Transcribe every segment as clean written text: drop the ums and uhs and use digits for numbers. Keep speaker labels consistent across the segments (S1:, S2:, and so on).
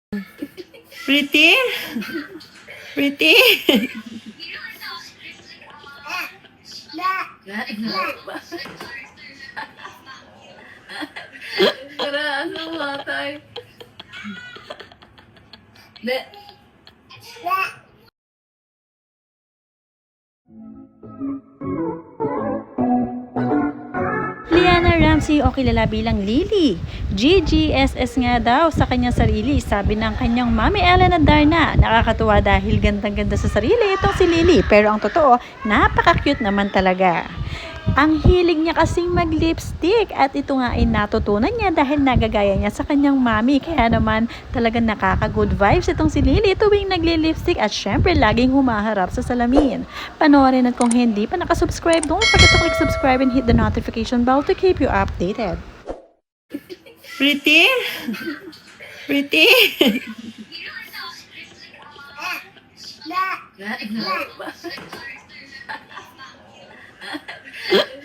S1: Pretty? Pretty?
S2: Karaan ng matay.
S3: Liana Ramsey o kilala bilang Lily. GGSS nga daw sa kanyang sarili, sabi ng kanyang mami Ellen at Darna. Nakakatuwa dahil gandang-ganda sa sarili itong si Lily, pero ang totoo, napaka-cute naman talaga. Ang hilig niya kasing mag-lipstick at ito nga ay natutunan niya dahil nagagaya niya sa kanyang mami. Kaya naman talagang nakaka-good vibes itong si Lily tuwing nagli-lipstick at syempre laging humaharap sa salamin. Panoorin at kung hindi pa nakasubscribe, don't forget to click subscribe and hit the notification bell to keep you updated.
S1: Pretty? Pretty?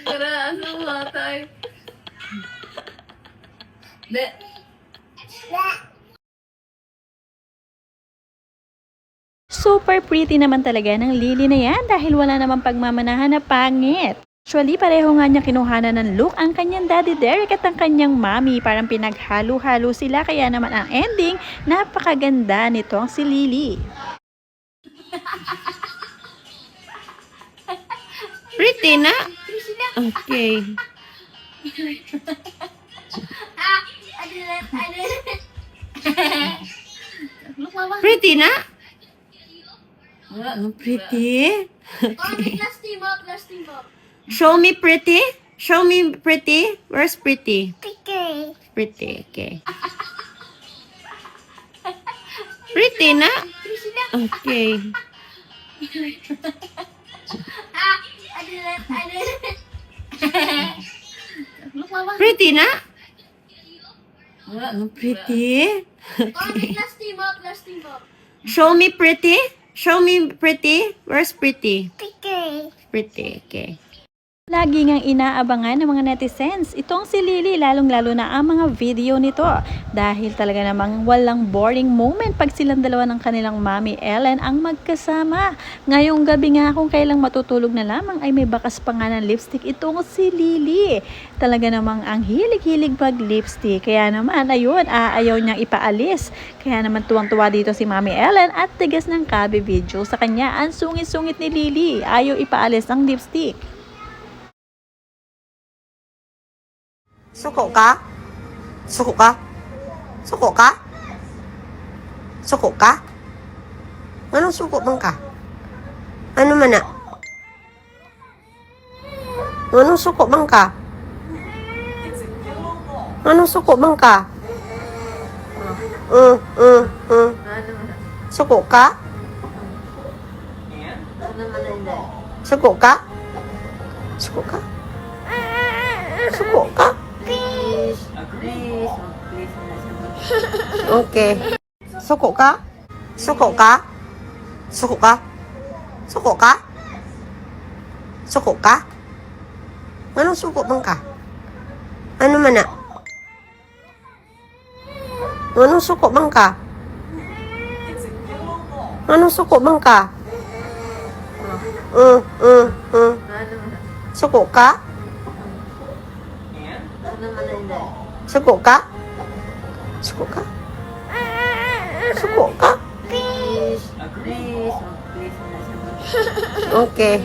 S2: Karaan ng matay.
S3: Super pretty naman talaga ng Lily na yan dahil wala namang pagmamanahan na pangit. Actually, pareho nga niya kinuhanan ng look ang kanyang daddy Derek at ang kanyang mommy. Parang pinaghalo-halo sila, kaya naman ang ending, napakaganda nitong si Lily.
S1: Pretty na? Okay. Pretty na? Pretty?
S2: Last team up.
S1: Show me pretty? Show me pretty? Where's pretty? Pretty, okay. Pretty na? Okay. Pretty na? Pretty?
S2: Last team up.
S1: Show me pretty? Show me pretty? Where's pretty? Pretty, okay.
S3: Lagi ngang inaabangan ng mga netizens itong si Lily, lalong-lalo na ang mga video nito. Dahil talaga namang walang boring moment pag silang dalawa ng kanilang mami Ellen ang magkasama. Ngayong gabi nga kung kailang matutulog na lamang ay may bakas pa nga ng lipstick itong si Lily. Talaga namang ang hilig-hilig pag lipstick. Kaya naman ayun, ayaw niyang ipaalis. Kaya naman tuwang-tuwa dito si mami Ellen at tigas ng kabe video sa kanya. Ang sungit-sungit ni Lily, ayaw ipaalis ang lipstick.
S4: Suko ka? Suko ka? Suko ka? Suko ka? Anong suko bang ka? Ano man na? Anong suko bang ka? Anong suko bang ka? Suko ka? Suko ka? Suko ka? Suko ka? Okay. Suko ka? Suko ka? Suko ka? Suko ka? Suko ka? Anong suko bang ka? Ano man na? Anong suko bang ka? Anong suko bang ka? Suko ka? Suko ka? Suko ka? Suko ka? Okay.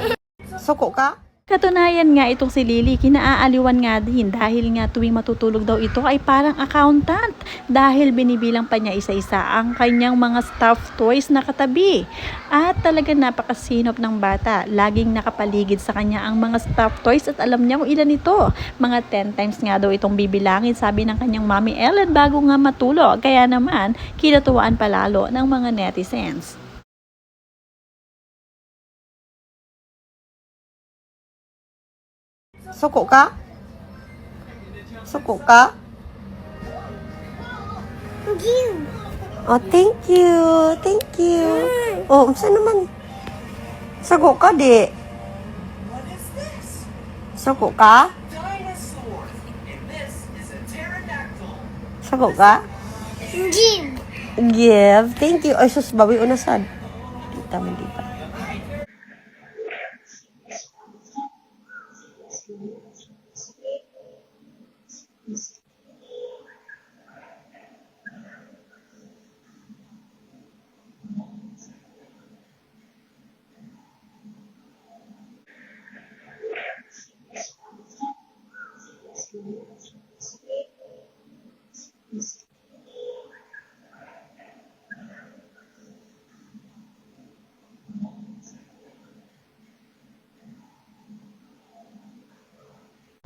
S4: Suko ka?
S3: Katunayan nga itong si Lily, kinaaaliwan nga din dahil nga tuwing matutulog daw ito ay parang accountant dahil binibilang pa niya isa-isa ang kanyang mga stuffed toys na katabi. At talagang napakasinop ng bata, laging nakapaligid sa kanya ang mga stuffed toys at alam niya kung ilan ito. Mga 10 times nga daw itong bibilangin, sabi ng kanyang mami Ellen bago nga matulog. Kaya naman, kinatuwaan palalo ng mga netizens.
S4: Suko ka? Suko ka? Oh, thank you. Thank you. Oh, saan naman? Suko ka, di. Suko ka? Suko ka?
S5: Jim.
S4: Give. Thank you. Ay, sus, bawi unasad. Tama, di ba?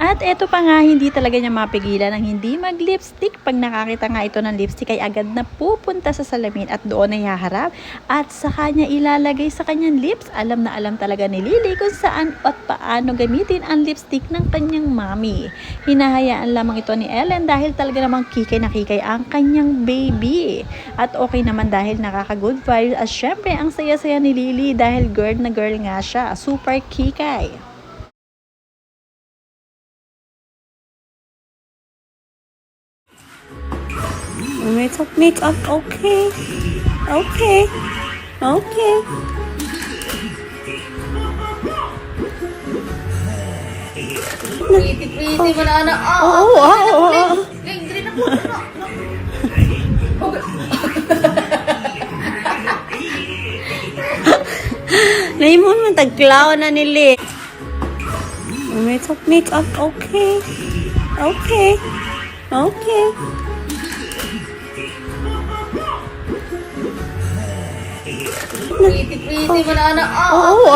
S3: At eto pa nga, hindi talaga niya mapigilan ang hindi mag-lipstick. Pag nakakita nga ito ng lipstick ay agad na pupunta sa salamin at doon ay haharap at sa kanya ilalagay sa kanyang lips. Alam na alam talaga ni Lily kung saan at paano gamitin ang lipstick ng kanyang mommy. Hinahayaan lamang ito ni Ellen dahil talaga namang kikay na kikay ang kanyang baby. At okay naman dahil nakaka-good vibes at syempre ang saya-saya ni Lily dahil girl na girl nga siya. Super kikay.
S1: Makeup. Okay. Okay. Okay.
S2: Pretty mo na anak.
S1: Oo.
S2: Green ako.
S1: Naimon mo tagklaw na nili. Makeup. Okay. Okay. Okay.
S2: Pretty mo na anak.
S1: Oo.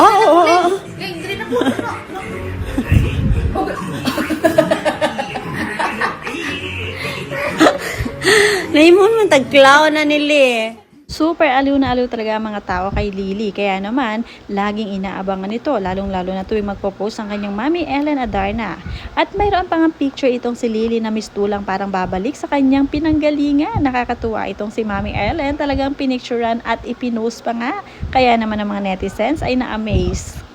S2: Green ako.
S1: Naimon mo tagklaw na nili.
S3: Super aliw na aliw talaga ang mga tao kay Lily. Kaya naman, laging inaabangan ito, lalong-lalo na tuwing magpo-post ang kanyang mami Ellen Adarna. At mayroon pang picture itong si Lily na mistulang parang babalik sa kanyang pinanggalingan. Nakakatuwa itong si mami Ellen, talagang pinicturean at ipinost pa nga. Kaya naman ang mga netizens ay na-amaze.